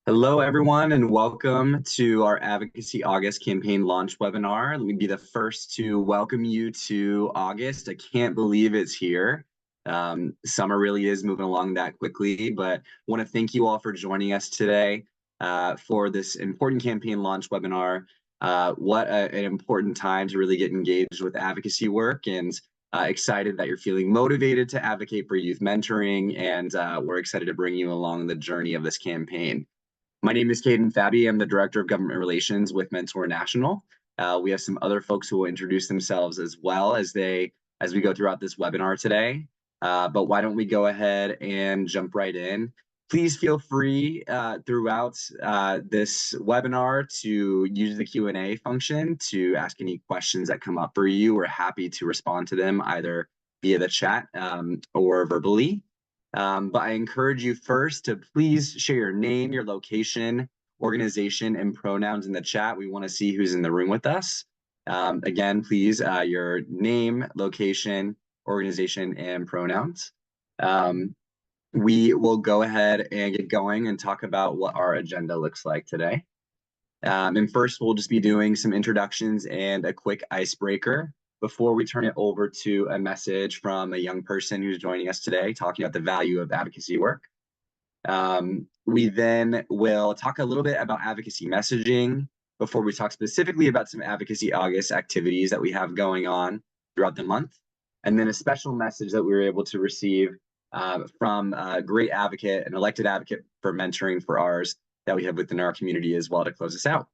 Hello, everyone, and welcome to our Advocacy August campaign launch webinar. Let me be the first to welcome you to August. I can't believe it's here. Summer really is moving along that quickly, but want to thank you all for joining us today for this important campaign launch webinar. What an important time to really get engaged with advocacy work, and excited that you're feeling motivated to advocate for youth mentoring, and we're excited to bring you along the journey of this campaign. My name is Caden Fabi. I'm the Director of Government Relations with Mentor National. We have some other folks who will introduce themselves as well as we go throughout this webinar today. But why don't we go ahead and jump right in? Please feel free throughout this webinar to use the Q&A function to ask any questions that come up for you. We're happy to respond to them either via the chat or verbally. But I encourage you first to please share your name, your location, organization, and pronouns in the chat. We want to see who's in the room with us. Again, please, your name, location, organization, and pronouns. We will go ahead and get going and talk about what our agenda looks like today. And first, we'll just be doing some introductions and a quick icebreaker before we turn it over to a message from a young person who's joining us today, talking about the value of advocacy work. We then will talk a little bit about advocacy messaging before we talk specifically about some Advocacy August activities that we have going on throughout the month. And then a special message that we were able to receive from a great advocate, an elected advocate for mentoring for ours that we have within our community as well to close us out.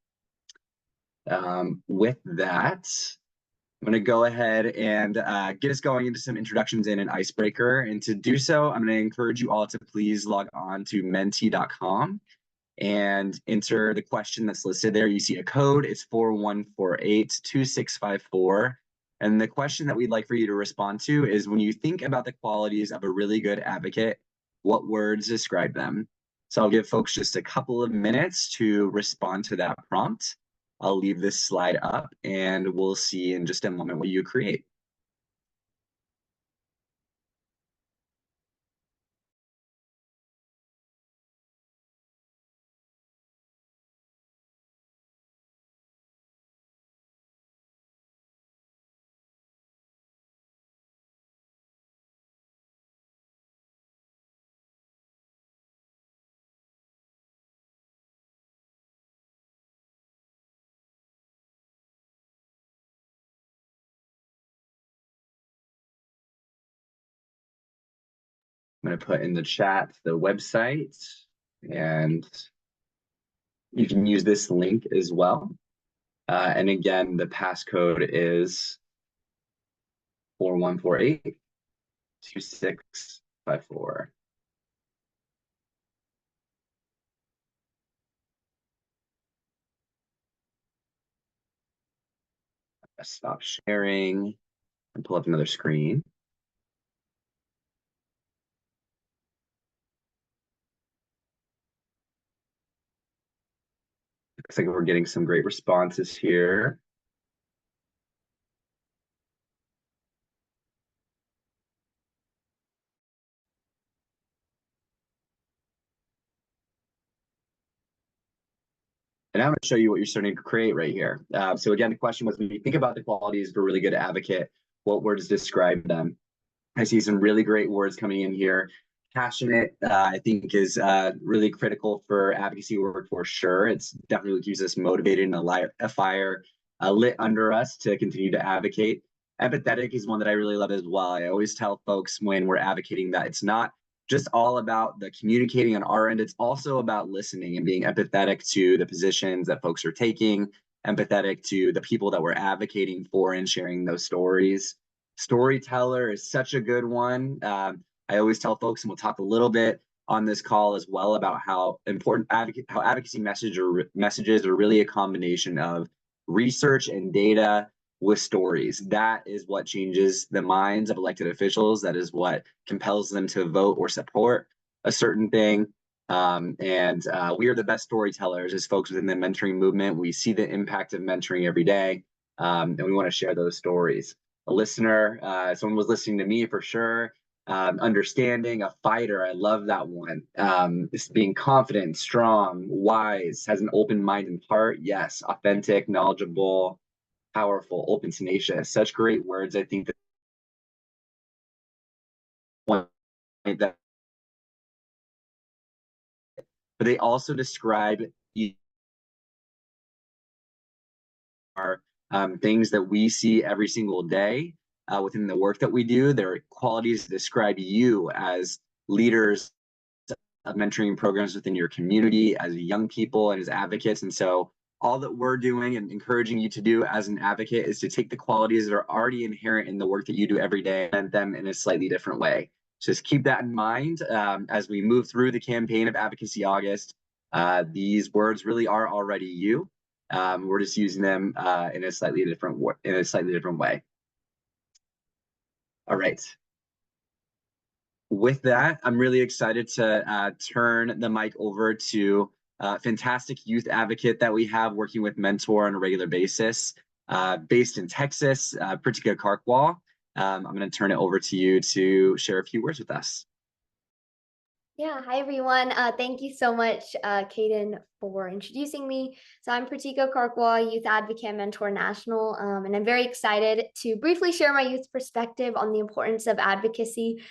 With that, I'm going to go ahead and get us going into some introductions and an icebreaker. And to do so, I'm going to encourage you all to please log on to menti.com and enter the question that's listed there. You see a code, it's 41482654. And the question that we'd like for you to respond to is, when you think about the qualities of a really good advocate, what words describe them? So I'll give folks just a couple of minutes to respond to that prompt. I'll leave this slide up and we'll see in just a moment what you create. I'm going to put in the chat the website, and you can use this link as well. And again, the passcode is 41482654. Stop sharing and pull up another screen. Looks like we're getting some great responses here. And I'm going to show you what you're starting to create right here. So again, the question was, when you think about the qualities of a really good advocate, what words describe them? I see some really great words coming in here. Passionate, I think, is really critical for advocacy work for sure. It's definitely keeps us motivated and a fire lit under us to continue to advocate. Empathetic is one that I really love as well. I always tell folks when we're advocating that it's not just all about the communicating on our end. It's also about listening and being empathetic to the positions that folks are taking, empathetic to the people that we're advocating for, and sharing those stories. Storyteller is such a good one. I always tell folks, and we'll talk a little bit on this call as well, about how important advocacy messages are really a combination of research and data with stories. That is what changes the minds of elected officials. That is what compels them to vote or support a certain thing. We are the best storytellers as folks within the mentoring movement. We see the impact of mentoring every day, and we want to share those stories. A listener, someone was listening to me for sure. understanding, a fighter. I love that one. Just being confident, strong, wise, has an open mind and heart. Yes, authentic, knowledgeable, powerful, open, tenacious. Such great words. I think that point that, but they also describe are things that we see every single day within the work that we do. There are qualities that describe you as leaders of mentoring programs within your community, as young people, and as advocates. And so all that we're doing and encouraging you to do as an advocate is to take the qualities that are already inherent in the work that you do every day and them in a slightly different way. Just keep that in mind as we move through the campaign of Advocacy August. These words really are already you. We're just using them in a slightly different way. All right. With that, I'm really excited to turn the mic over to a fantastic youth advocate that we have working with Mentor on a regular basis, based in Texas, Pratika Karkwal. I'm going to turn it over to you to share a few words with us. Yeah, hi everyone. Thank you so much, Kaden, for introducing me. So I'm Pratika Karkwal, Youth Advocate and Mentor National, and I'm very excited to briefly share my youth perspective on the importance of advocacy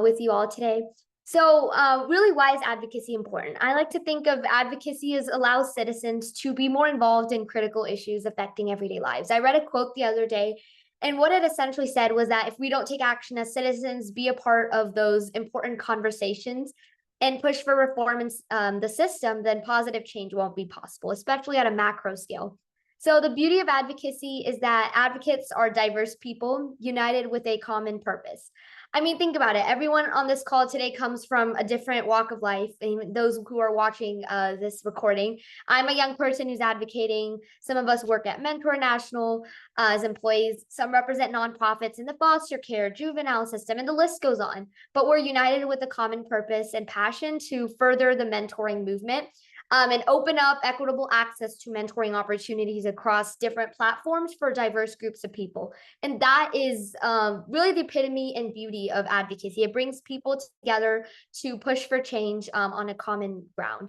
with you all today. So really, why is advocacy important? I like to think of advocacy as allows citizens to be more involved in critical issues affecting everyday lives. I read a quote the other day, and what it essentially said was that if we don't take action as citizens, be a part of those important conversations, and push for reform in the system, then positive change won't be possible, especially at a macro scale. So the beauty of advocacy is that advocates are diverse people united with a common purpose. I mean, think about it. Everyone on this call today comes from a different walk of life. And those who are watching this recording, I'm a young person who's advocating. Some of us work at Mentor National as employees. Some represent nonprofits in the foster care, juvenile system, and the list goes on. But we're united with a common purpose and passion to further the mentoring movement. And open up equitable access to mentoring opportunities across different platforms for diverse groups of people. And that is really the epitome and beauty of advocacy. It brings people together to push for change on a common ground.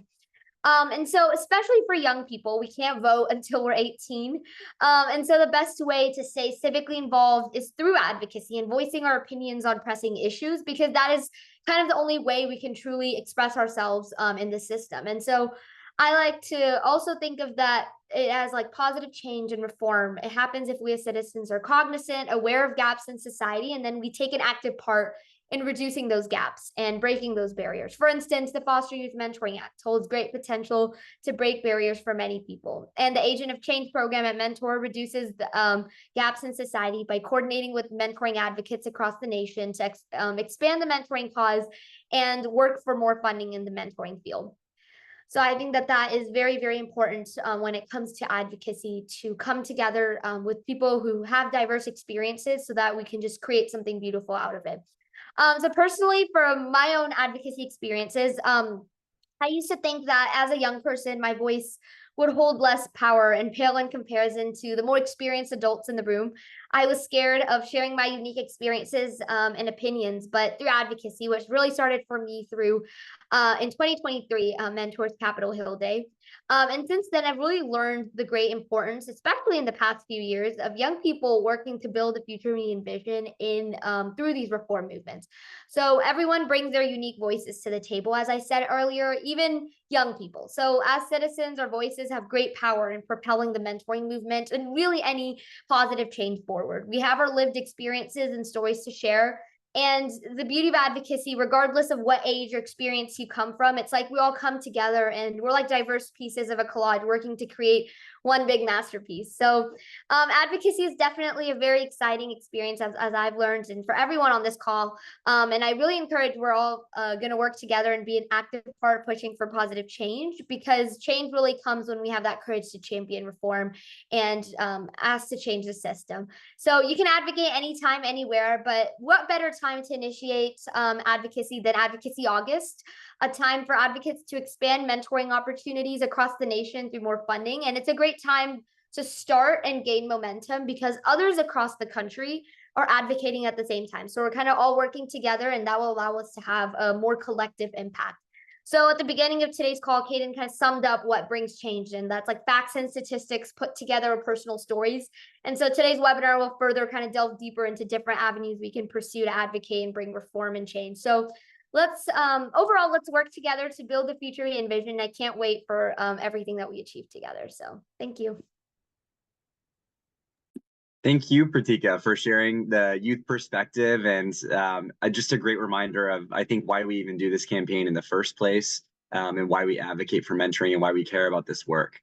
And so, especially for young people, we can't vote until we're 18. And so, the best way to stay civically involved is through advocacy and voicing our opinions on pressing issues, because that is kind of the only way we can truly express ourselves in the system. And so, I like to also think of that it as like positive change and reform. It happens if we as citizens are cognizant, aware of gaps in society, and then we take an active part in reducing those gaps and breaking those barriers. For instance, the Foster Youth Mentoring Act holds great potential to break barriers for many people. And the Agent of Change program at Mentor reduces the gaps in society by coordinating with mentoring advocates across the nation to expand the mentoring cause and work for more funding in the mentoring field. So I think that that is very, very important when it comes to advocacy, to come together with people who have diverse experiences so that we can just create something beautiful out of it. So personally, from my own advocacy experiences, I used to think that as a young person, my voice would hold less power and pale in comparison to the more experienced adults in the room. I was scared of sharing my unique experiences and opinions, but through advocacy, which really started for me through in 2023, Mentors Capitol Hill Day. And since then, I've really learned the great importance, especially in the past few years, of young people working to build a future we envision in through these reform movements. So everyone brings their unique voices to the table, as I said earlier, even young people. So as citizens, our voices have great power in propelling the mentoring movement and really any positive change forward. We have our lived experiences and stories to share. And the beauty of advocacy, regardless of what age or experience you come from, it's like we all come together and we're like diverse pieces of a collage working to create one big masterpiece. So advocacy is definitely a very exciting experience as I've learned, and for everyone on this call. And I really encourage we're all going to work together and be an active part pushing for positive change, because change really comes when we have that courage to champion reform and ask to change the system. So you can advocate anytime, anywhere, but what better time to initiate advocacy than Advocacy August, a time for advocates to expand mentoring opportunities across the nation through more funding. And it's a great time to start and gain momentum because others across the country are advocating at the same time. So we're kind of all working together, and that will allow us to have a more collective impact. So at the beginning of today's call, Kaden kind of summed up what brings change, and that's like facts and statistics put together with personal stories. And so today's webinar will further kind of delve deeper into different avenues we can pursue to advocate and bring reform and change. So let's overall, let's work together to build the future we envision. I can't wait for everything that we achieve together. So thank you. Thank you, Pratika, for sharing the youth perspective, and just a great reminder of, I think, why we even do this campaign in the first place, and why we advocate for mentoring and why we care about this work,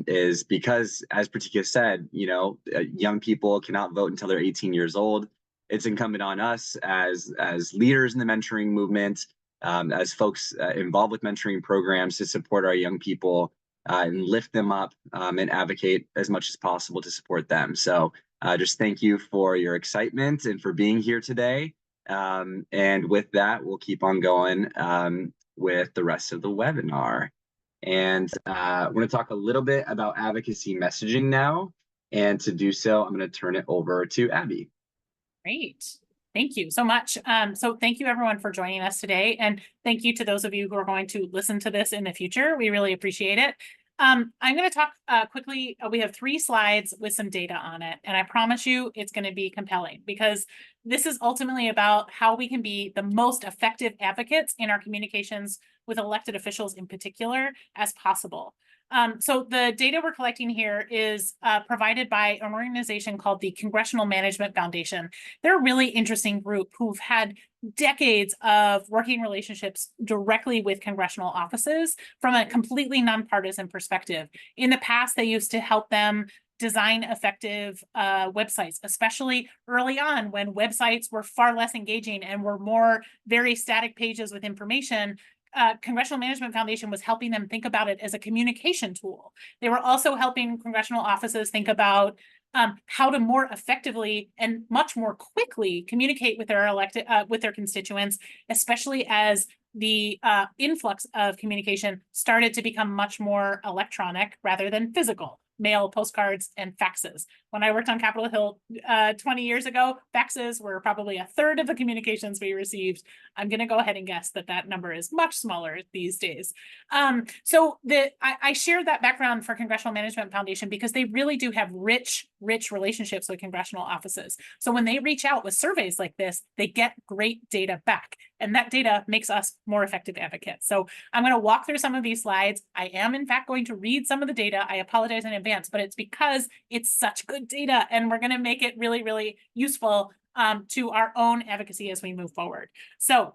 is because, as Pratika said, young people cannot vote until they're 18 years old. It's incumbent on us as leaders in the mentoring movement, as folks involved with mentoring programs, to support our young people and lift them up, and advocate as much as possible to support them. So just thank you for your excitement and for being here today. And with that, we'll keep on going with the rest of the webinar. And we're going to talk a little bit about advocacy messaging now. And to do so, I'm going to turn it over to Abby. Great. Thank you so much. So thank you everyone for joining us today. And thank you to those of you who are going to listen to this in the future. We really appreciate it. I'm going to talk quickly. We have 3 slides with some data on it. And I promise you it's going to be compelling, because this is ultimately about how we can be the most effective advocates in our communications with elected officials in particular as possible. So the data we're collecting here is provided by an organization called the Congressional Management Foundation. They're a really interesting group who've had decades of working relationships directly with congressional offices from a completely nonpartisan perspective. In the past, they used to help them design effective websites, especially early on when websites were far less engaging and were more very static pages with information. Congressional Management Foundation was helping them think about it as a communication tool. They were also helping congressional offices think about how to more effectively and much more quickly communicate with their constituents, especially as the influx of communication started to become much more electronic rather than physical. Mail, postcards, and faxes. When I worked on Capitol Hill 20 years ago, faxes were probably 1/3 of the communications we received. I'm going to go ahead and guess that that number is much smaller these days. So I share that background for Congressional Management Foundation because they really do have rich relationships with congressional offices. So when they reach out with surveys like this, they get great data back. And that data makes us more effective advocates. So I'm going to walk through some of these slides. I am, in fact, going to read some of the data. I apologize in advance, but it's because it's such good data, and we're going to make it really, really useful to our own advocacy as we move forward. So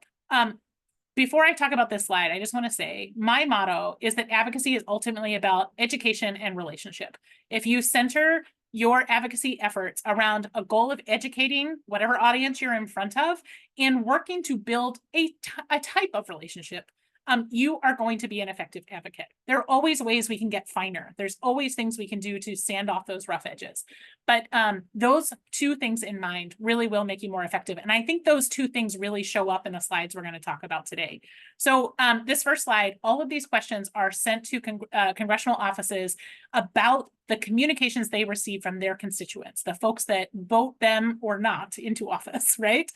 before I talk about this slide, I just want to say my motto is that advocacy is ultimately about education and relationship. If you center your advocacy efforts around a goal of educating whatever audience you're in front of and working to build a type of relationship, you are going to be an effective advocate. There are always ways we can get finer. There's always things we can do to sand off those rough edges. But those 2 things in mind really will make you more effective. And I think those 2 things really show up in the slides we're going to talk about today. So this first slide, all of these questions are sent to congressional offices about the communications they receive from their constituents, the folks that vote them or not into office, right?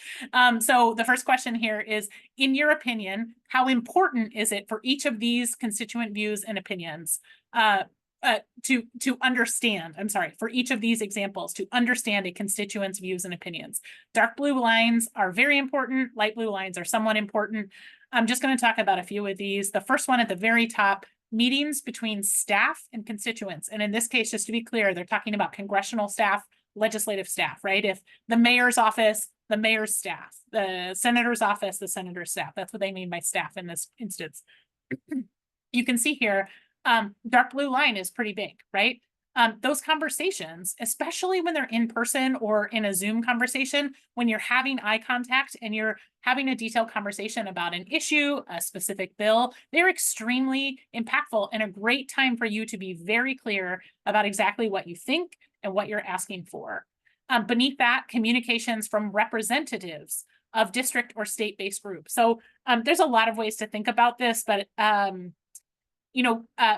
So the first question here is, in your opinion, how important is it for each of these constituent views and opinions to understand, for each of these examples, to understand a constituent's views and opinions? Dark blue lines are very important. Light blue lines are somewhat important. I'm just going to talk about a few of these. The first one at the very top, meetings between staff and constituents. And in this case, just to be clear, they're talking about congressional staff, legislative staff, right? If the mayor's office, the mayor's staff, the senator's office, the senator's staff. That's what they mean by staff in this instance. You can see here, dark blue line is pretty big, right? Those conversations, especially when they're in person or in a Zoom conversation, when you're having eye contact and you're having a detailed conversation about an issue, a specific bill, they're extremely impactful and a great time for you to be very clear about exactly what you think and what you're asking for. Beneath that, communications from representatives of district or state-based groups. So there's a lot of ways to think about this, but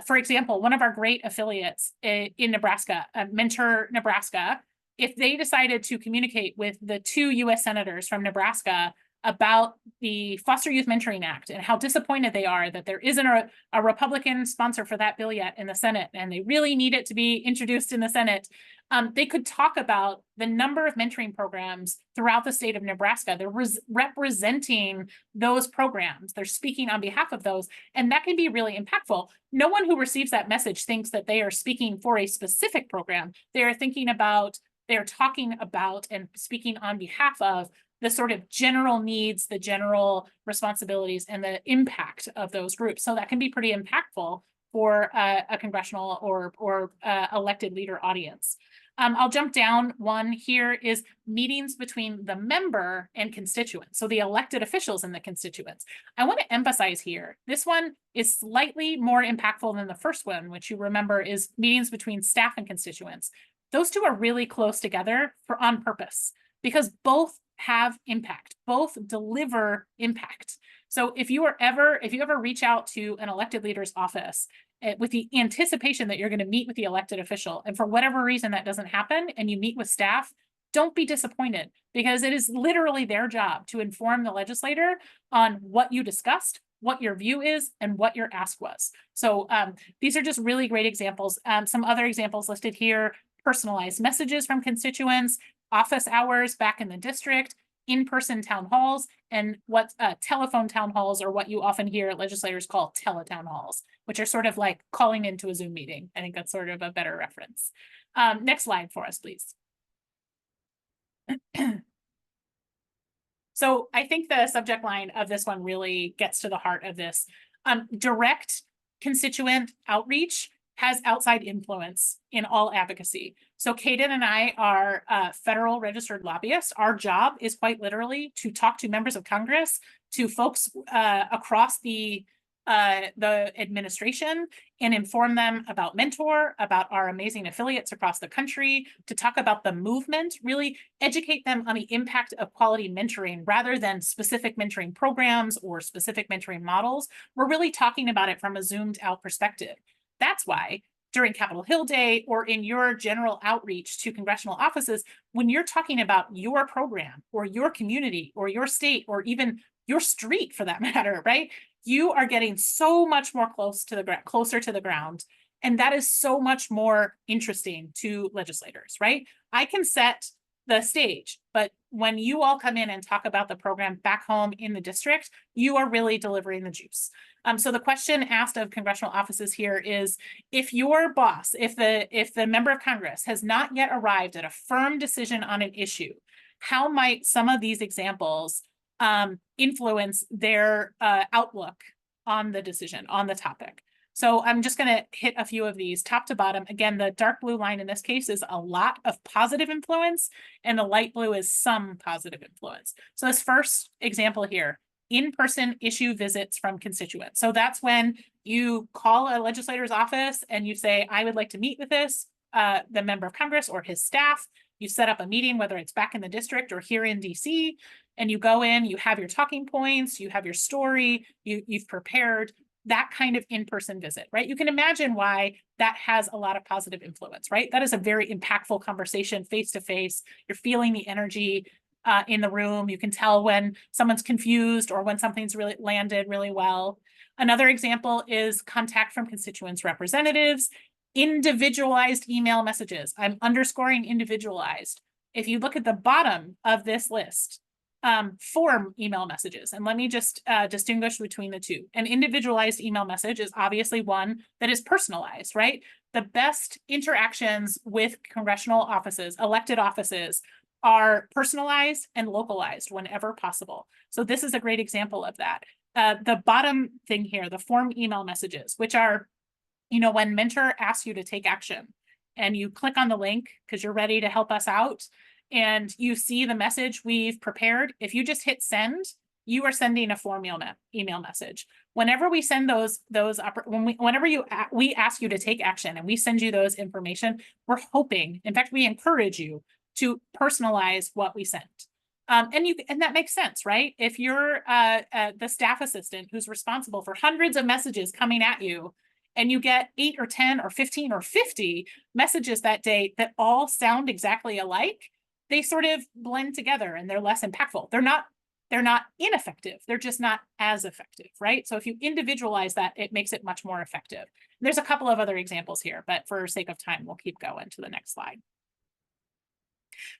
for example, one of our great affiliates in Nebraska, Mentor Nebraska, if they decided to communicate with the 2 US senators from Nebraska about the Foster Youth Mentoring Act and how disappointed they are that there isn't a Republican sponsor for that bill yet in the Senate, and they really need it to be introduced in the Senate, they could talk about the number of mentoring programs throughout the state of Nebraska. They're representing those programs. They're speaking on behalf of those, and that can be really impactful. No one who receives that message thinks that they are speaking for a specific program. They are thinking about, they're talking about and speaking on behalf of the sort of general needs, the general responsibilities, and the impact of those groups. So that can be pretty impactful for a congressional or elected leader audience. I'll jump down. One here is meetings between the member and constituents, so the elected officials and the constituents. I want to emphasize here, this one is slightly more impactful than the first one, which you remember is meetings between staff and constituents. Those two are really close together on purpose, because both have impact, both deliver impact. So if you ever reach out to an elected leader's office with the anticipation that you're going to meet with the elected official, and for whatever reason that doesn't happen, and you meet with staff, don't be disappointed, because it is literally their job to inform the legislator on what you discussed, what your view is, and what your ask was. So these are just really great examples. Some other examples listed here: personalized messages from constituents, office hours back in the district, in-person town halls, and what telephone town halls, or what you often hear legislators call teletown halls, which are sort of like calling into a Zoom meeting. I think that's sort of a better reference. Next slide for us, please. So I think the subject line of this one really gets to the heart of this. Direct constituent outreach has outside influence in all advocacy. So Kaden and I are federal registered lobbyists. Our job is quite literally to talk to members of Congress, to folks across the administration, and inform them about Mentor, about our amazing affiliates across the country, to talk about the movement, really educate them on the impact of quality mentoring rather than specific mentoring programs or specific mentoring models. We're really talking about it from a zoomed out perspective. That's why during Capitol Hill Day or in your general outreach to congressional offices, when you're talking about your program or your community or your state or even your street for that matter, right? You are getting so much more closer to the ground. And that is so much more interesting to legislators, right? I can set the stage, but when you all come in and talk about the program back home in the district, you are really delivering the juice. So the question asked of congressional offices here is, if your boss, if the member of Congress has not yet arrived at a firm decision on an issue, how might some of these examples influence their outlook on the decision, on the topic? So I'm just going to hit a few of these top to bottom. Again, the dark blue line in this case is a lot of positive influence, and the light blue is some positive influence. So this first example here, in-person issue visits from constituents. So that's when you call a legislator's office and you say, I would like to meet with the member of Congress or his staff. You set up a meeting, whether it's back in the district or here in DC, and you go in, you have your talking points, you have your story, you've prepared that kind of in-person visit, right? You can imagine why that has a lot of positive influence, right? That is a very impactful conversation face-to-face. You're feeling the energy in the room. You can tell when someone's confused or when something's really landed really well. Another example is contact from constituents, representatives, individualized email messages. I'm underscoring individualized. If you look at the bottom of this list, form email messages. And let me just distinguish between the two. An individualized email message is obviously one that is personalized, right? The best interactions with congressional offices, elected offices, are personalized and localized whenever possible. So this is a great example of that. The bottom thing here, the form email messages, which are, when Mentor asks you to take action and you click on the link because you're ready to help us out, and you see the message we've prepared, if you just hit send, you are sending a form email message. Whenever we send whenever we ask you to take action and we send you those information, we're hoping, in fact, we encourage you to personalize what we sent. And that makes sense, right? If you're the staff assistant who's responsible for hundreds of messages coming at you, and you get 8 or 10 or 15 or 50 messages that day that all sound exactly alike, they sort of blend together and they're less impactful. They're not ineffective. They're just not as effective, right? So if you individualize that, it makes it much more effective. There's a couple of other examples here, but for sake of time, we'll keep going to the next slide.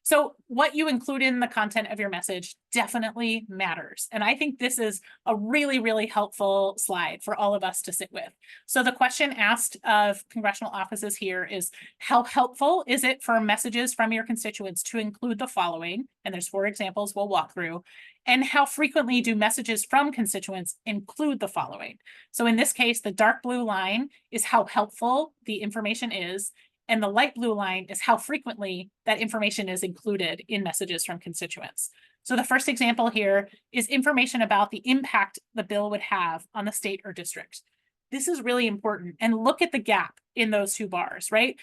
So what you include in the content of your message definitely matters. And I think this is a really, really helpful slide for all of us to sit with. So the question asked of congressional offices here is, how helpful is it for messages from your constituents to include the following? And there's 4 examples we'll walk through. And how frequently do messages from constituents include the following? So in this case, the dark blue line is how helpful the information is. And the light blue line is how frequently that information is included in messages from constituents. So the first example here is information about the impact the bill would have on the state or district. This is really important. And look at the gap in those 2 bars, right?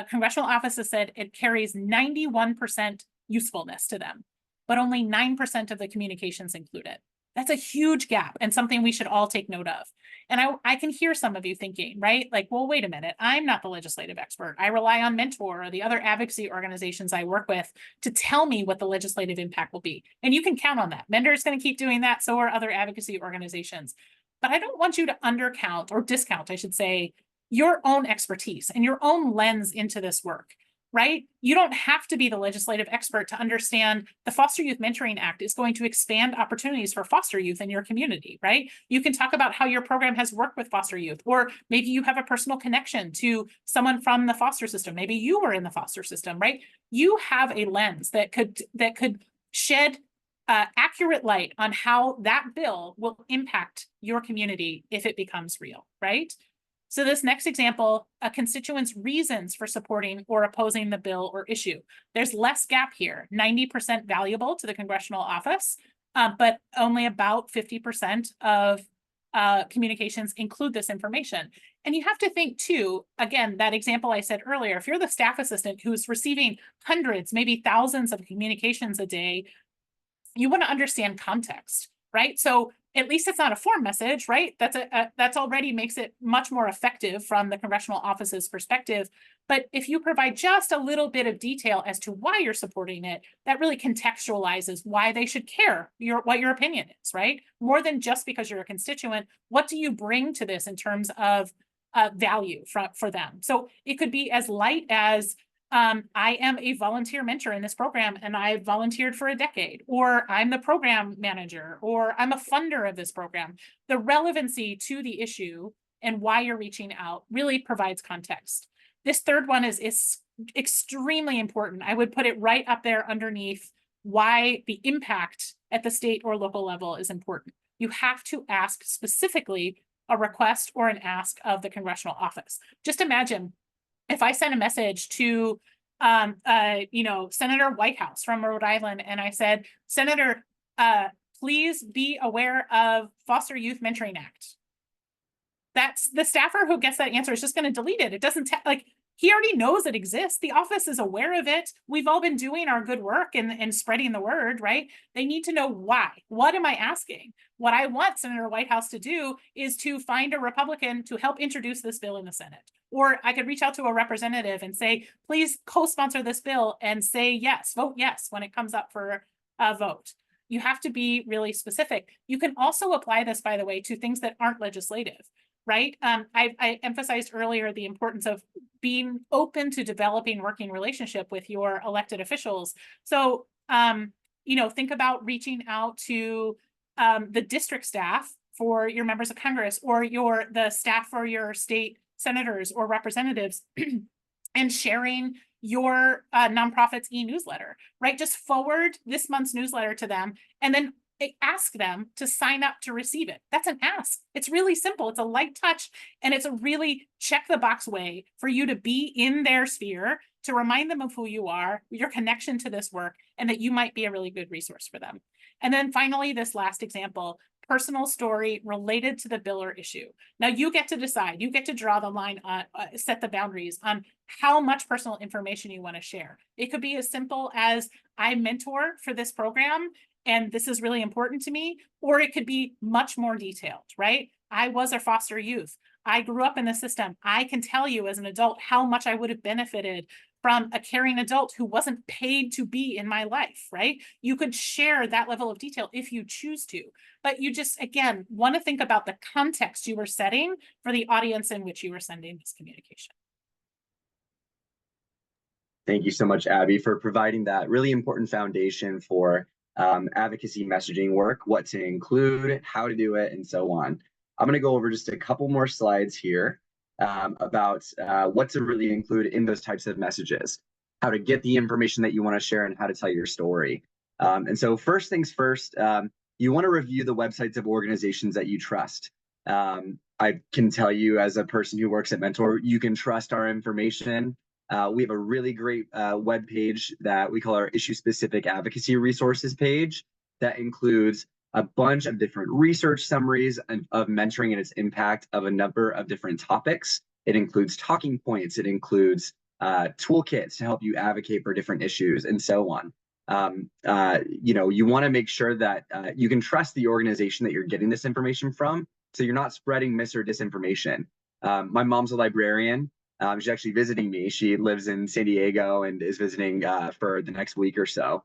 Congressional offices said it carries 91% usefulness to them, but only 9% of the communications include it. That's a huge gap and something we should all take note of. And I can hear some of you thinking, right? Like, well, wait a minute, I'm not the legislative expert. I rely on Mentor or the other advocacy organizations I work with to tell me what the legislative impact will be. And you can count on that. Mentor is going to keep doing that. So are other advocacy organizations. But I don't want you to undercount or discount, I should say, your own expertise and your own lens into this work. Right? You don't have to be the legislative expert to understand the Foster Youth Mentoring Act is going to expand opportunities for foster youth in your community, right? You can talk about how your program has worked with foster youth, or maybe you have a personal connection to someone from the foster system. Maybe you were in the foster system, right? You have a lens that could shed accurate light on how that bill will impact your community if it becomes real, right? So this next example, a constituent's reasons for supporting or opposing the bill or issue. There's less gap here, 90% valuable to the congressional office, but only about 50% of communications include this information. And you have to think too, again, that example I said earlier, if you're the staff assistant who's receiving hundreds, maybe thousands of communications a day, you want to understand context, right? So at least it's not a form message, right? That's already makes it much more effective from the congressional office's perspective. But if you provide just a little bit of detail as to why you're supporting it, that really contextualizes why they should care what your opinion is, right? More than just because you're a constituent, what do you bring to this in terms of value for them? So it could be as light as, I am a volunteer mentor in this program and I've volunteered for a decade, or I'm the program manager, or I'm a funder of this program. The relevancy to the issue and why you're reaching out really provides context. This third one is extremely important. I would put it right up there underneath why the impact at the state or local level is important. You have to ask specifically a request or an ask of the congressional office. Just imagine if I sent a message to, Senator Whitehouse from Rhode Island, and I said, Senator, please be aware of Foster Youth Mentoring Act. That's the staffer who gets that answer is just going to delete it. It doesn't he already knows it exists. The office is aware of it. We've all been doing our good work and spreading the word, right? They need to know why. What am I asking? What I want Senator Whitehouse to do is to find a Republican to help introduce this bill in the Senate. Or I could reach out to a representative and say, please co-sponsor this bill and say yes, vote yes when it comes up for a vote. You have to be really specific. You can also apply this, by the way, to things that aren't legislative, right? I emphasized earlier the importance of being open to developing working relationship with your elected officials. So, think about reaching out to the district staff for your members of Congress, or the staff for your state senators or representatives and sharing your nonprofit's e-newsletter, right? Just forward this month's newsletter to them and then ask them to sign up to receive it. That's an ask. It's really simple. It's a light touch, and it's a really check the box way for you to be in their sphere, to remind them of who you are, your connection to this work, and that you might be a really good resource for them. And then finally, this last example, personal story related to the bill or issue. Now you get to decide, you get to draw the line, set the boundaries on how much personal information you want to share. It could be as simple as, I mentor for this program and this is really important to me, or it could be much more detailed, right? I was a foster youth. I grew up in the system. I can tell you as an adult how much I would have benefited from a caring adult who wasn't paid to be in my life, right? You could share that level of detail if you choose to, but you just, again, want to think about the context you were setting for the audience in which you were sending this communication. Thank you so much, Abby, for providing that really important foundation for advocacy messaging work, what to include, how to do it, and so on. I'm going to go over just a couple more slides here about what to really include in those types of messages, how to get the information that you want to share, and how to tell your story. And so first things first, you want to review the websites of organizations that you trust. I can tell you as a person who works at Mentor, you can trust our information. We have a really great web page that we call our issue-specific advocacy resources page that includes a bunch of different research summaries of mentoring and its impact of a number of different topics. It includes talking points. It includes toolkits to help you advocate for different issues and so on. You want to make sure that you can trust the organization that you're getting this information from, so you're not spreading mis or disinformation. My mom's a librarian. She's actually visiting me. She lives in San Diego and is visiting for the next week or so.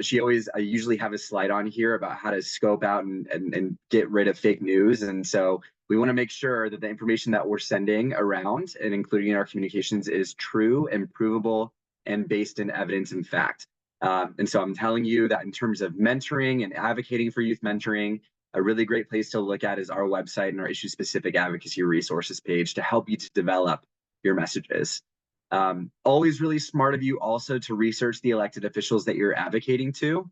She always, I usually have a slide on here about how to scope out and get rid of fake news. And so we want to make sure that the information that we're sending around and including in our communications is true and provable and based in evidence and fact. And so I'm telling you that in terms of mentoring and advocating for youth mentoring, a really great place to look at is our website and our issue-specific advocacy resources page to help you to develop your messages. Always really smart of you also to research the elected officials that you're advocating to.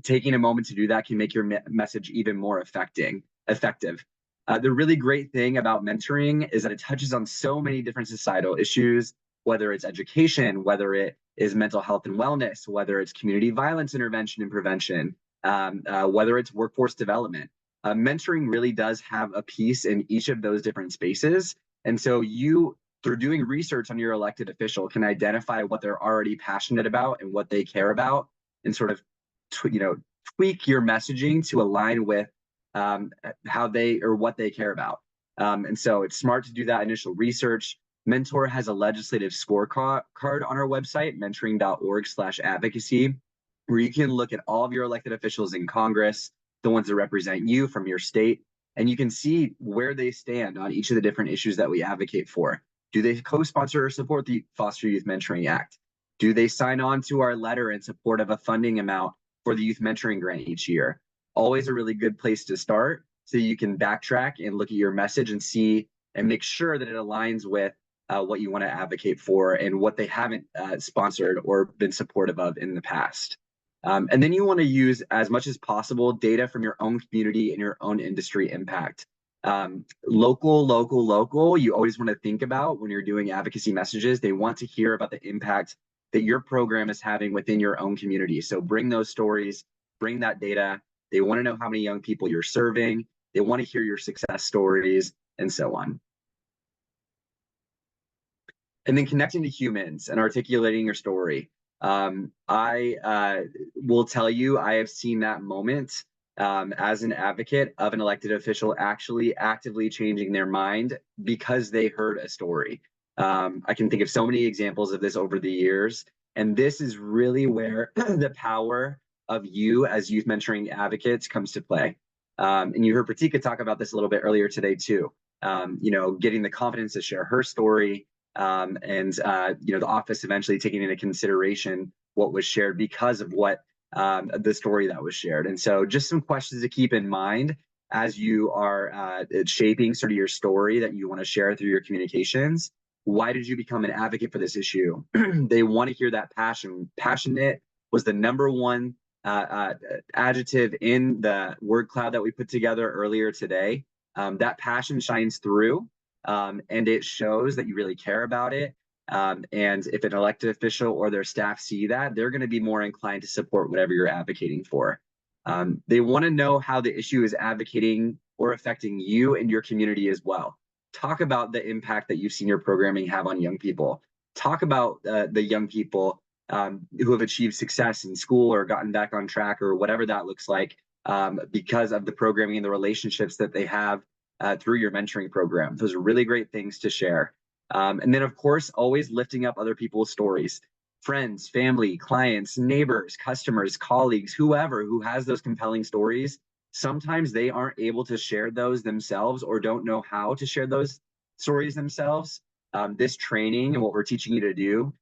Taking a moment to do that can make your message even more effective. The really great thing about mentoring is that it touches on so many different societal issues, whether it's education, whether it is mental health and wellness, whether it's community violence intervention and prevention, whether it's workforce development. Mentoring really does have a piece in each of those different spaces. And so you, through doing research on your elected official, can identify what they're already passionate about and what they care about, and sort of tweak your messaging to align with how they or what they care about. And so it's smart to do that initial research. Mentor has a legislative scorecard on our website, mentoring.org/advocacy, where you can look at all of your elected officials in Congress, the ones that represent you from your state, and you can see where they stand on each of the different issues that we advocate for. Do they co-sponsor or support the Foster Youth Mentoring Act? Do they sign on to our letter in support of a funding amount for the Youth Mentoring Grant each year? Always a really good place to start, so you can backtrack and look at your message and see and make sure that it aligns with what you want to advocate for and what they haven't sponsored or been supportive of in the past. And then you want to use, as much as possible, data from your own community and your own industry impact. Local, you always want to think about when you're doing advocacy messages. They want to hear about the impact that your program is having within your own community. So bring those stories, bring that data. They want to know how many young people you're serving. They want to hear your success stories and so on. And then connecting to humans and articulating your story. I will tell you, I have seen that moment as an advocate of an elected official actually actively changing their mind because they heard a story. I can think of so many examples of this over the years. And this is really where the power of you as youth mentoring advocates comes to play. And you heard Pratika talk about this a little bit earlier today too. Getting the confidence to share her story, the office eventually taking into consideration what was shared because of what the story that was shared. And so just some questions to keep in mind as you are shaping sort of your story that you want to share through your communications. Why did you become an advocate for this issue? They want to hear that passion. Passionate was the number one adjective in the word cloud that we put together earlier today. That passion shines through. And it shows that you really care about it. And if an elected official or their staff see that, they're going to be more inclined to support whatever you're advocating for. They want to know how the issue is advocating or affecting you and your community as well. Talk about the impact that you've seen your programming have on young people. Talk about the young people who have achieved success in school or gotten back on track or whatever that looks like because of the programming and the relationships that they have through your mentoring program. Those are really great things to share. And then, of course, always lifting up other people's stories. Friends, family, clients, neighbors, customers, colleagues, whoever who has those compelling stories, sometimes they aren't able to share those themselves or don't know how to share those stories themselves. This training and what we're teaching you to do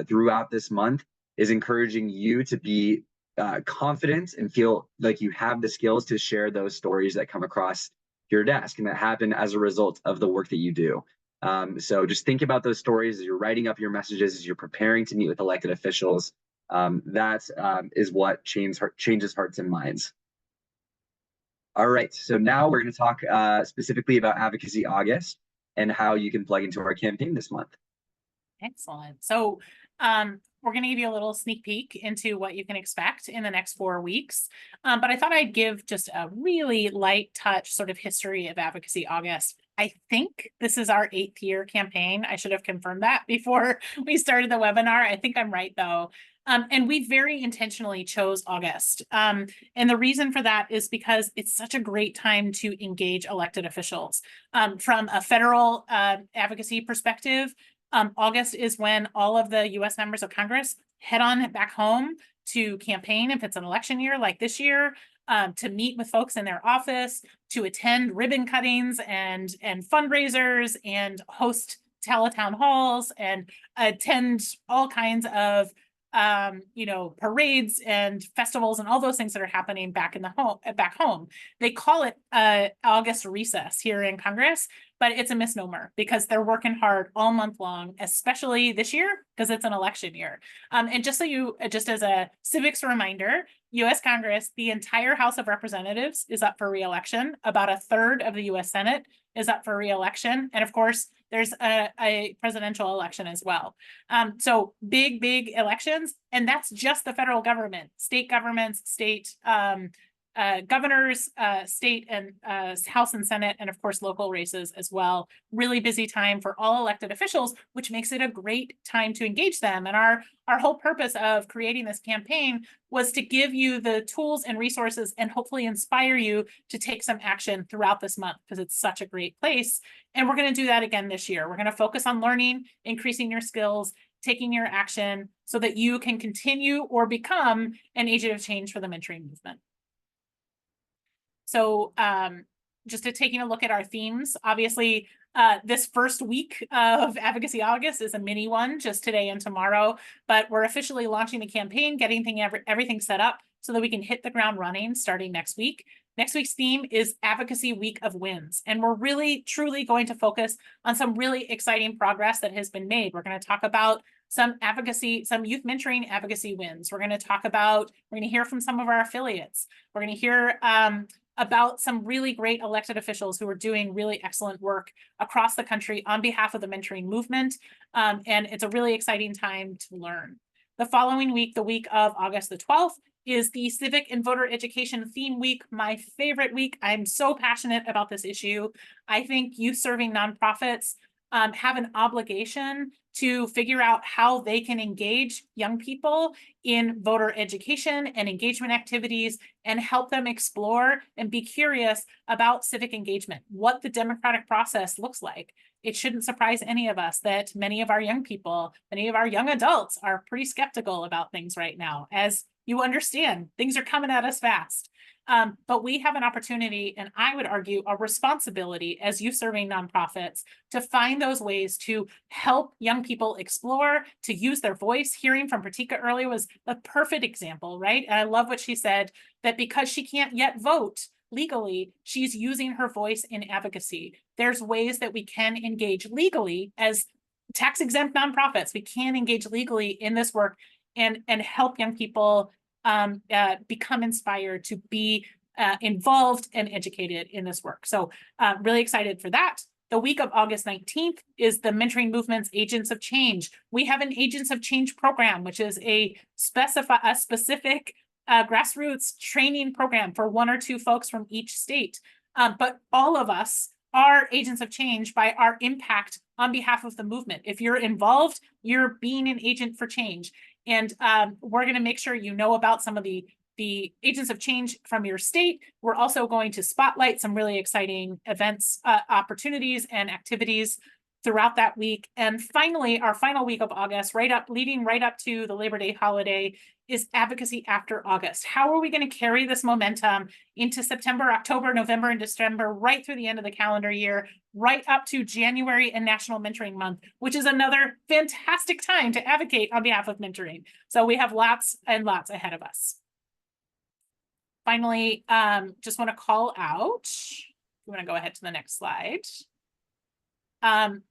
throughout this month is encouraging you to be confident and feel like you have the skills to share those stories that come across your desk and that happen as a result of the work that you do. So just think about those stories as you're writing up your messages, as you're preparing to meet with elected officials. That is what changes hearts and minds. All right, so now we're going to talk specifically about Advocacy August and how you can plug into our campaign this month. Excellent. So we're going to give you a little sneak peek into what you can expect in the next 4 weeks. But I thought I'd give just a really light touch sort of history of Advocacy August. I think this is our 8th year campaign. I should have confirmed that before we started the webinar. I think I'm right, though. And we very intentionally chose August. And the reason for that is because it's such a great time to engage elected officials. From a federal advocacy perspective, August is when all of the US members of Congress head on back home to campaign if it's an election year like this year, to meet with folks in their office, to attend ribbon cuttings and fundraisers and host teletown halls and attend all kinds of parades and festivals and all those things that are happening back home. They call it August recess here in Congress, but it's a misnomer because they're working hard all month long, especially this year because it's an election year. And just as a civics reminder, U.S. Congress, the entire House of Representatives is up for re-election. About 1/3 of the U.S. Senate is up for re-election. And of course, there's a presidential election as well. So big elections, and that's just the federal government, state governments, state governors, state and House and Senate, and of course, local races as well. Really busy time for all elected officials, which makes it a great time to engage them. And our whole purpose of creating this campaign was to give you the tools and resources and hopefully inspire you to take some action throughout this month because it's such a great place. And we're going to do that again this year. We're going to focus on learning, increasing your skills, taking your action so that you can continue or become an agent of change for the mentoring movement. So just taking a look at our themes, obviously, this first week of Advocacy August is a mini one, just today and tomorrow, but we're officially launching the campaign, getting everything set up so that we can hit the ground running starting next week. Next week's theme is Advocacy Week of Wins, and we're really, truly going to focus on some really exciting progress that has been made. We're going to talk about some youth mentoring advocacy wins. We're going to hear from some of our affiliates. We're going to hear about some really great elected officials who are doing really excellent work across the country on behalf of the mentoring movement. And it's a really exciting time to learn. The following week, the week of August the 12th, is the Civic and Voter Education Theme Week, my favorite week. I'm so passionate about this issue. I think youth-serving nonprofits have an obligation to figure out how they can engage young people in voter education and engagement activities and help them explore and be curious about civic engagement, what the democratic process looks like. It shouldn't surprise any of us that many of our young people, many of our young adults are pretty skeptical about things right now. As you understand, things are coming at us fast. But we have an opportunity, and I would argue a responsibility as youth-serving nonprofits to find those ways to help young people explore, to use their voice. Hearing from Pratika earlier was a perfect example, right? And I love what she said, that because she can't yet vote legally, she's using her voice in advocacy. There's ways that we can engage legally as tax-exempt nonprofits. We can engage legally in this work and help young people become inspired to be involved and educated in this work. So really excited for that. The week of August 19th is the Mentoring Movement's Agents of Change. We have an Agents of Change program, which is a specific grassroots training program for 1 or 2 folks from each state. But all of us are agents of change by our impact on behalf of the movement. If you're involved, you're being an agent for change. And we're going to make sure you know about some of the the agents of change from your state. We're also going to spotlight some really exciting events, opportunities, and activities throughout that week. And finally, our final week of August, leading right up to the Labor Day holiday, is Advocacy After August. How are we going to carry this momentum into September, October, November, and December, right through the end of the calendar year, right up to January and National Mentoring Month, which is another fantastic time to advocate on behalf of mentoring. So we have lots and lots ahead of us. Finally, just want to call out, you want to go ahead to the next slide.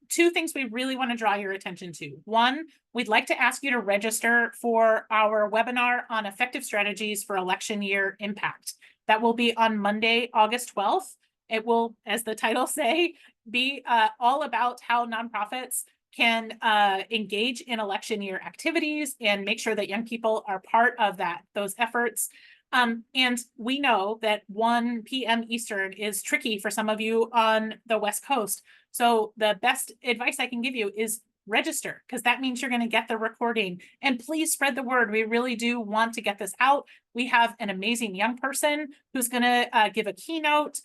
Two things we really want to draw your attention to. One, we'd like to ask you to register for our webinar on effective strategies for election year impact. That will be on Monday, August 12th. It will, as the title say, be all about how nonprofits can engage in election year activities and make sure that young people are part of those efforts. And we know that 1 p.m. Eastern is tricky for some of you on the West Coast. So the best advice I can give you is register, because that means you're going to get the recording. And please spread the word. We really do want to get this out. We have an amazing young person who's going to give a keynote.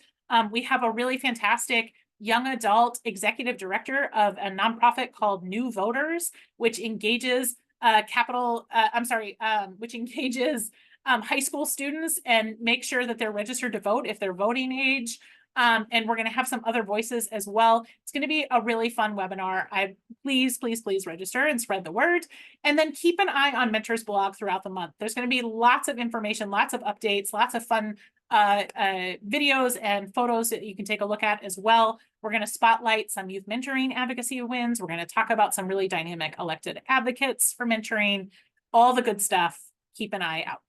We have a really fantastic young adult executive director of a nonprofit called New Voters, which engages high school students and make sure that they're registered to vote if they're voting age. And we're going to have some other voices as well. It's going to be a really fun webinar. Please register and spread the word. And then keep an eye on Mentor's blog throughout the month. There's going to be lots of information, lots of updates, lots of fun videos and photos that you can take a look at as well. We're going to spotlight some youth mentoring advocacy wins. We're going to talk about some really dynamic elected advocates for mentoring, all the good stuff. Keep an eye out.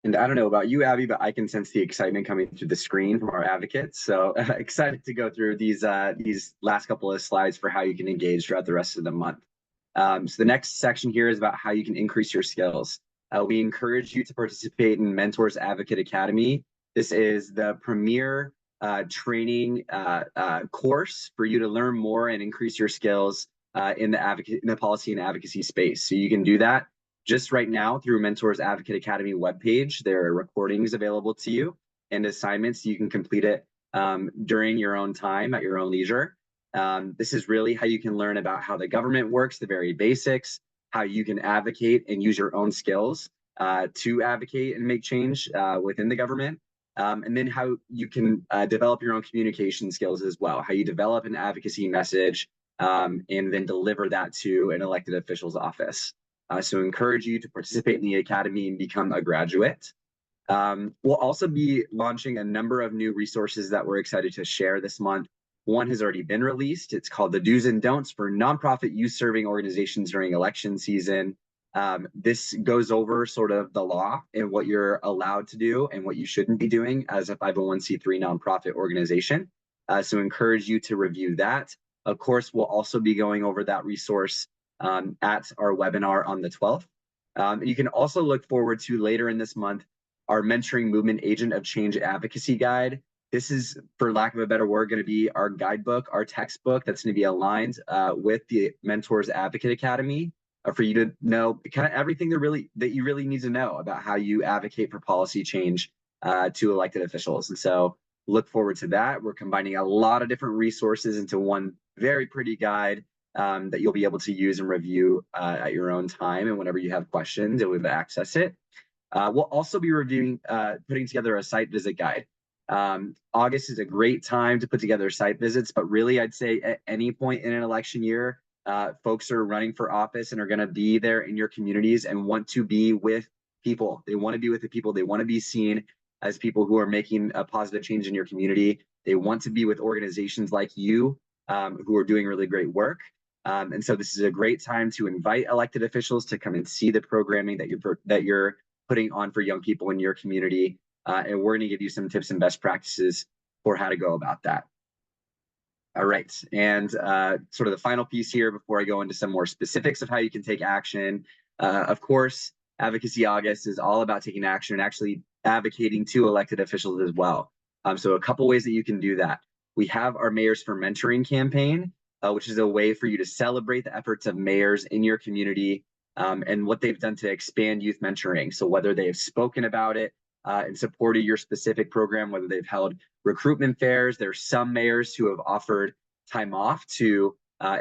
And I don't know about you, Abby, but I can sense the excitement coming through the screen from our advocates. So excited to go through these last couple of slides for how you can engage throughout the rest of the month. So the next section here is about how you can increase your skills. We encourage you to participate in Mentors Advocate Academy. This is the premier training course for you to learn more and increase your skills in the policy and advocacy space. So you can do that just right now through Mentors Advocate Academy webpage. There are recordings available to you and assignments. You can complete it during your own time at your own leisure. This is really how you can learn about how the government works, the very basics, how you can advocate and use your own skills to advocate and make change within the government. And then how you can develop your own communication skills as well, how you develop an advocacy message and then deliver that to an elected official's office. So encourage you to participate in the Academy and become a graduate. We'll also be launching a number of new resources that we're excited to share this month. One has already been released. It's called the Do's and Don'ts for Nonprofit Youth Serving Organizations During Election Season. This goes over sort of the law and what you're allowed to do and what you shouldn't be doing as a 501c3 nonprofit organization. So encourage you to review that. Of course, we'll also be going over that resource at our webinar on the 12th. You can also look forward to later in this month, our Mentoring Movement Agent of Change Advocacy Guide. This is, for lack of a better word, going to be our guidebook, our textbook that's going to be aligned with the Mentors Advocate Academy for you to know kind of everything that you really need to know about how you advocate for policy change to elected officials. And so look forward to that. We're combining a lot of different resources into one very pretty guide that you'll be able to use and review at your own time. And whenever you have questions, you'll be able to access it. We'll also be putting together a site visit guide. August is a great time to put together site visits, but really I'd say at any point in an election year, folks are running for office and are going to be there in your communities and want to be with people. They want to be with the people. They want to be seen as people who are making a positive change in your community. They want to be with organizations like you who are doing really great work. And so this is a great time to invite elected officials to come and see the programming that you're putting on for young people in your community. And we're going to give you some tips and best practices for how to go about that. All right, and sort of the final piece here before I go into some more specifics of how you can take action. Of course, Advocacy August is all about taking action and actually advocating to elected officials as well. So a couple ways that you can do that. We have our Mayors for Mentoring campaign, which is a way for you to celebrate the efforts of mayors in your community and what they've done to expand youth mentoring. So whether they have spoken about it and supported your specific program, whether they've held recruitment fairs, there's some mayors who have offered time off to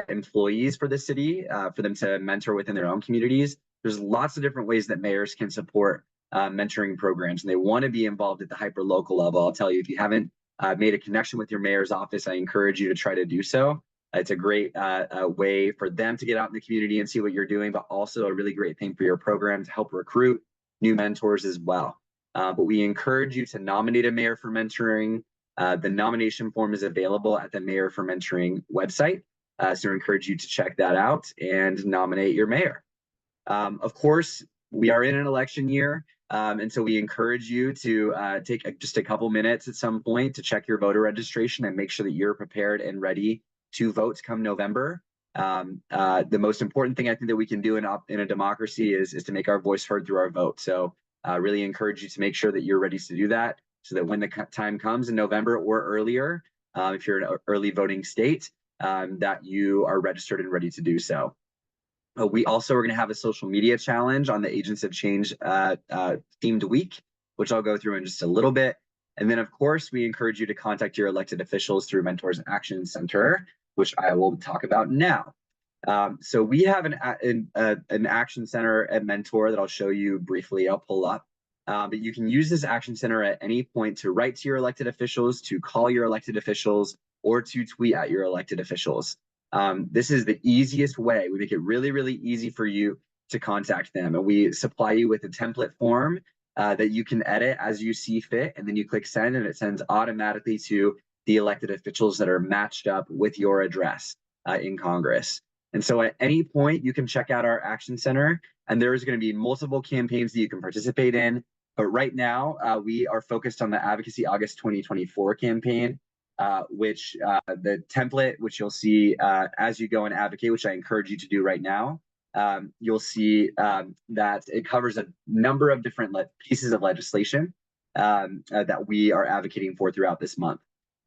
employees for the city for them to mentor within their own communities. There's lots of different ways that mayors can support mentoring programs, and they want to be involved at the hyper local level. I'll tell you, if you haven't made a connection with your mayor's office, I encourage you to try to do so. It's a great way for them to get out in the community and see what you're doing, but also a really great thing for your program to help recruit new mentors as well. But we encourage you to nominate a mayor for mentoring. The nomination form is available at the Mayor for Mentoring website. So I encourage you to check that out and nominate your mayor. Of course, we are in an election year, and so we encourage you to take just a couple minutes at some point to check your voter registration and make sure that you're prepared and ready to vote come November. The most important thing I think that we can do in a democracy is to make our voice heard through our vote. So I really encourage you to make sure that you're ready to do that, so that when the time comes in November or earlier, if you're in an early voting state, that you are registered and ready to do so. We also are going to have a social media challenge on the Agents of Change themed week, which I'll go through in just a little bit. And then, of course, we encourage you to contact your elected officials through Mentors Action Center, which I will talk about now. So we have an action center at Mentor that I'll show you briefly. I'll pull up. But you can use this action center at any point to write to your elected officials, to call your elected officials, or to tweet at your elected officials. This is the easiest way. We make it really, really easy for you to contact them. And we supply you with a template form that you can edit as you see fit. And then you click send, and it sends automatically to the elected officials that are matched up with your address in Congress. And so at any point, you can check out our Action Center, and there's going to be multiple campaigns that you can participate in. But right now, we are focused on the Advocacy August 2024 campaign, which the template, which you'll see as you go and advocate, which I encourage you to do right now, you'll see that it covers a number of different pieces of legislation that we are advocating for throughout this month.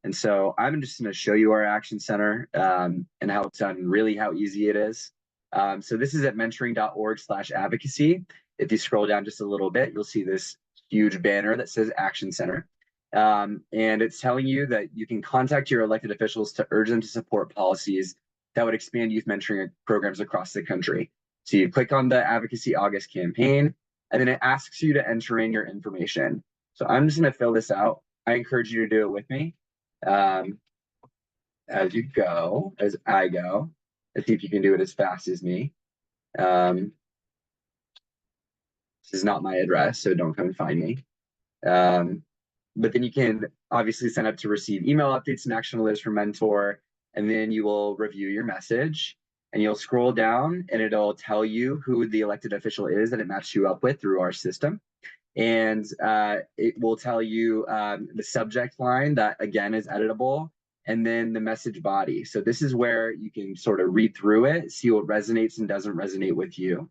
And so I'm just going to show you our Action Center and how it's done, really how easy it is. So this is at mentoring.org/advocacy. If you scroll down just a little bit, you'll see this huge banner that says Action Center. And it's telling you that you can contact your elected officials to urge them to support policies that would expand youth mentoring programs across the country. So you click on the Advocacy August campaign, and then it asks you to enter in your information. So I'm just going to fill this out. I encourage you to do it with me. As you go, as I go. Let's see if you can do it as fast as me. This is not my address, so don't come and find me. But then you can obviously sign up to receive email updates and action alerts from Mentor, and then you will review your message, and you'll scroll down, and it'll tell you who the elected official is that it matched you up with through our system. And it will tell you the subject line that, again, is editable, and then the message body. So this is where you can sort of read through it, see what resonates and doesn't resonate with you.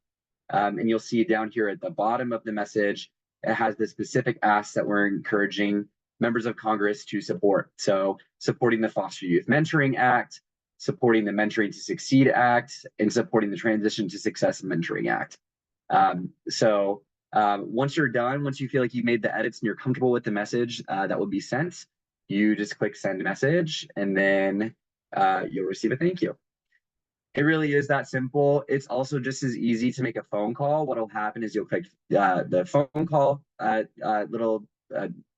And you'll see down here at the bottom of the message, it has the specific asks that we're encouraging members of Congress to support. So supporting the Foster Youth Mentoring Act, supporting the Mentoring to Succeed Act, and supporting the Transition to Success Mentoring Act. Once you're done, once you feel like you've made the edits and you're comfortable with the message that will be sent, you just click send message, and then you'll receive a thank you. It really is that simple. It's also just as easy to make a phone call. What will happen is you'll click the phone call little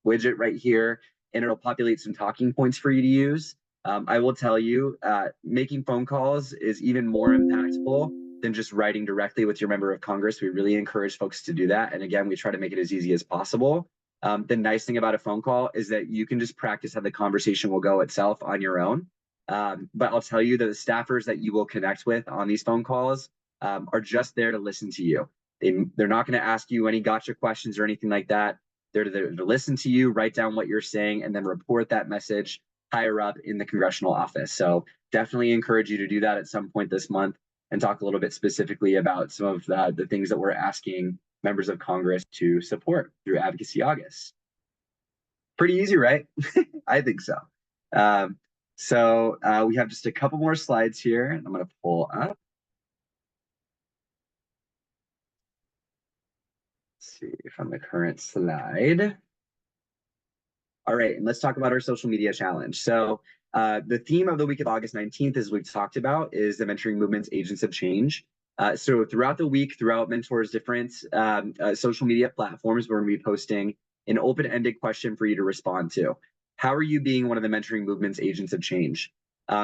widget right here, and it'll populate some talking points for you to use. I will tell you, making phone calls is even more impactful than just writing directly with your member of Congress. We really encourage folks to do that. And again, we try to make it as easy as possible. The nice thing about a phone call is that you can just practice how the conversation will go itself on your own. But I'll tell you that the staffers that you will connect with on these phone calls are just there to listen to you. They're not going to ask you any gotcha questions or anything like that. They're there to listen to you, write down what you're saying, and then report that message higher up in the congressional office. So definitely encourage you to do that at some point this month and talk a little bit specifically about some of the things that we're asking members of Congress to support through Advocacy August. Pretty easy, right? I think so. We have just a couple more slides here, and I'm going to pull up. see from the current slide. All right, and let's talk about our social media challenge. So the theme of the week of August 19th, as we've talked about, is the Mentoring Movement's Agents of Change. So throughout the week, throughout Mentor's different social media platforms, we're going to be posting an open-ended question for you to respond to. How are you being one of the Mentoring Movement's Agents of Change?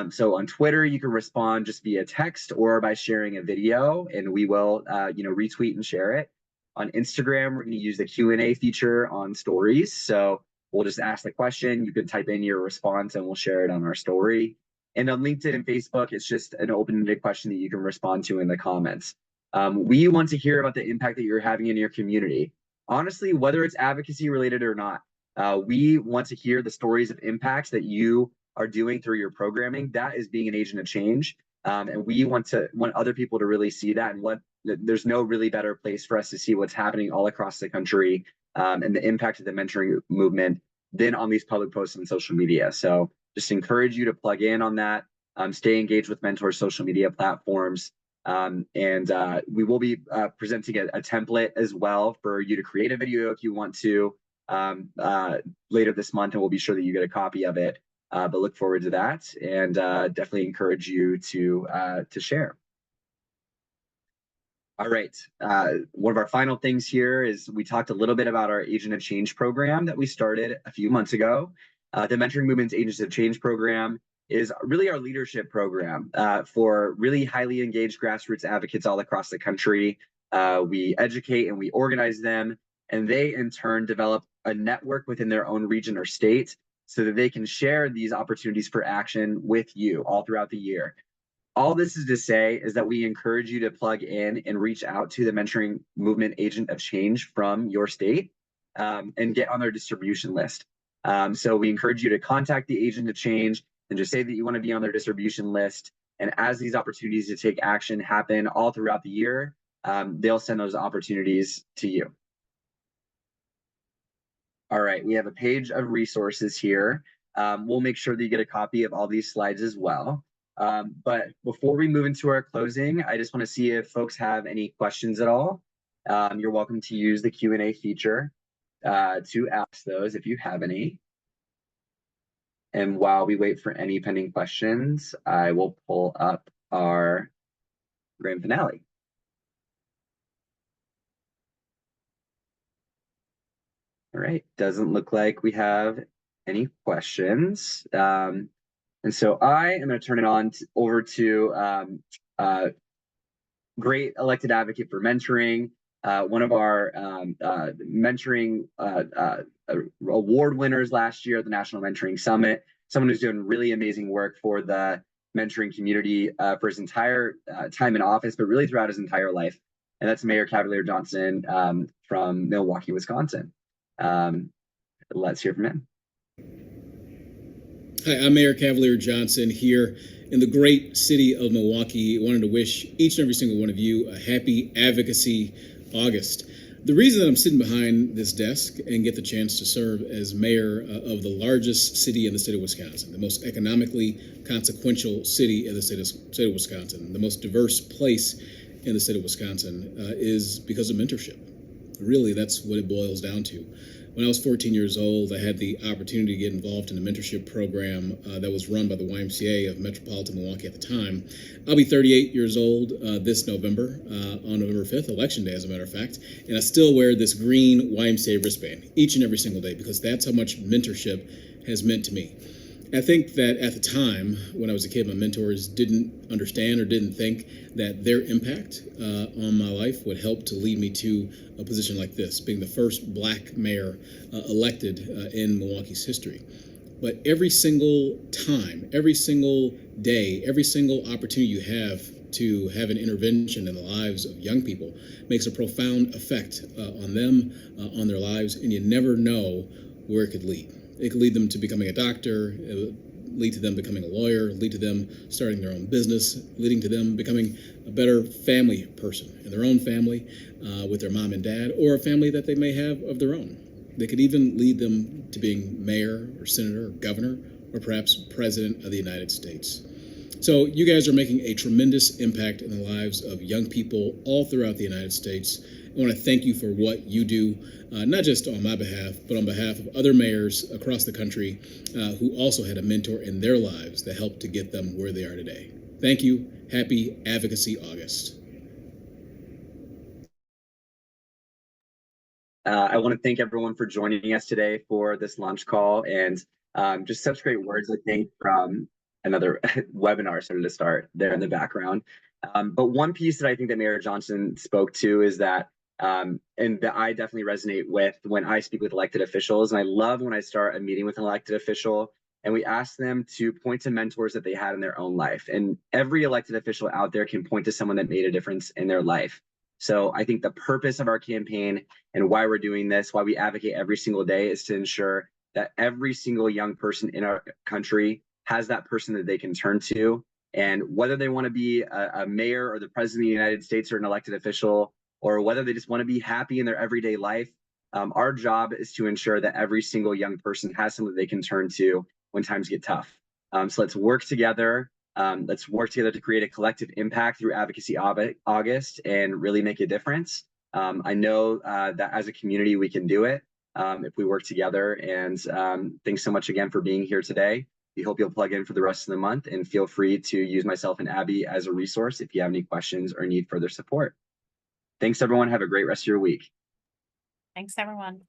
So on Twitter, you can respond just via text or by sharing a video, and we will retweet and share it. On Instagram, we're going to use the Q&A feature on stories. So we'll just ask the question, you can type in your response, and we'll share it on our story. And on LinkedIn and Facebook, it's just an open-ended question that you can respond to in the comments. We want to hear about the impact that you're having in your community. Honestly, whether it's advocacy related or not, we want to hear the stories of impacts that you are doing through your programming. That is being an agent of change. And we want other people to really see that. And there's no really better place for us to see what's happening all across the country and the impact of the mentoring movement than on these public posts on social media. So just encourage you to plug in on that, stay engaged with Mentor's social media platforms. And we will be presenting a template as well for you to create a video if you want to later this month, and we'll be sure that you get a copy of it. But look forward to that, and definitely encourage you to share. All right, one of our final things here is we talked a little bit about our Agent of Change program that we started a few months ago. The Mentoring Movement's Agents of Change program is really our leadership program for really highly engaged grassroots advocates all across the country. We educate and we organize them, and they in turn develop a network within their own region or state so that they can share these opportunities for action with you all throughout the year. All this is to say is that we encourage you to plug in and reach out to the Mentoring Movement Agent of Change from your state and get on their distribution list. So we encourage you to contact the Agent of Change and just say that you want to be on their distribution list. And as these opportunities to take action happen all throughout the year, they'll send those opportunities to you. All right, we have a page of resources here. We'll make sure that you get a copy of all these slides as well. But before we move into our closing, I just want to see if folks have any questions at all. You're welcome to use the Q&A feature to ask those if you have any. And while we wait for any pending questions, I will pull up our grand finale. All right, doesn't look like we have any questions. And so I am going to turn it over to great elected advocate for mentoring, one of our mentoring award winners last year at the National Mentoring Summit, someone who's doing really amazing work for the mentoring community for his entire time in office, but really throughout his entire life. And that's Mayor Cavalier Johnson from Milwaukee, Wisconsin. Let's hear from him. Hi, I'm Mayor Cavalier Johnson here in the great city of Milwaukee. I wanted to wish each and every single one of you a happy Advocacy August. The reason that I'm sitting behind this desk and get the chance to serve as mayor of the largest city in the state of Wisconsin, the most economically consequential city in the state of Wisconsin, the most diverse place in the state of Wisconsin is because of mentorship. Really, that's what it boils down to. When I was 14 years old, I had the opportunity to get involved in a mentorship program that was run by the YMCA of Metropolitan Milwaukee at the time. I'll be 38 years old this November, on November 5th, Election Day, as a matter of fact, and I still wear this green YMCA wristband each and every single day because that's how much mentorship has meant to me. I think that at the time, when I was a kid, my mentors didn't understand or didn't think that their impact on my life would help to lead me to a position like this, being the first Black mayor elected in Milwaukee's history. But every single time, every single day, every single opportunity you have to have an intervention in the lives of young people makes a profound effect on them, on their lives, and you never know where it could lead. It could lead them to becoming a doctor, lead to them becoming a lawyer, lead to them starting their own business, leading to them becoming a better family person in their own family with their mom and dad, or a family that they may have of their own. They could even lead them to being mayor or senator or governor or perhaps president of the United States. So you guys are making a tremendous impact in the lives of young people all throughout the United States, I want to thank you for what you do, not just on my behalf, but on behalf of other mayors across the country who also had a mentor in their lives that helped to get them where they are today. Thank you. Happy Advocacy August. I want to thank everyone for joining us today for this launch call, and just such great words, I think, from another webinar started to start there in the background. But one piece that I think that Mayor Johnson spoke to is that, and that I definitely resonate with when I speak with elected officials, and I love when I start a meeting with an elected official and we ask them to point to mentors that they had in their own life. And every elected official out there can point to someone that made a difference in their life. So I think the purpose of our campaign and why we're doing this, why we advocate every single day, is to ensure that every single young person in our country has that person that they can turn to. And whether they want to be a mayor or the president of the United States or an elected official, or whether they just want to be happy in their everyday life, our job is to ensure that every single young person has someone that they can turn to when times get tough. So let's work together. Let's work together to create a collective impact through Advocacy August and really make a difference. I know that as a community, we can do it if we work together. And thanks so much again for being here today. We hope you'll plug in for the rest of the month, and feel free to use myself and Abby as a resource if you have any questions or need further support. Thanks, everyone. Have a great rest of your week. Thanks, everyone.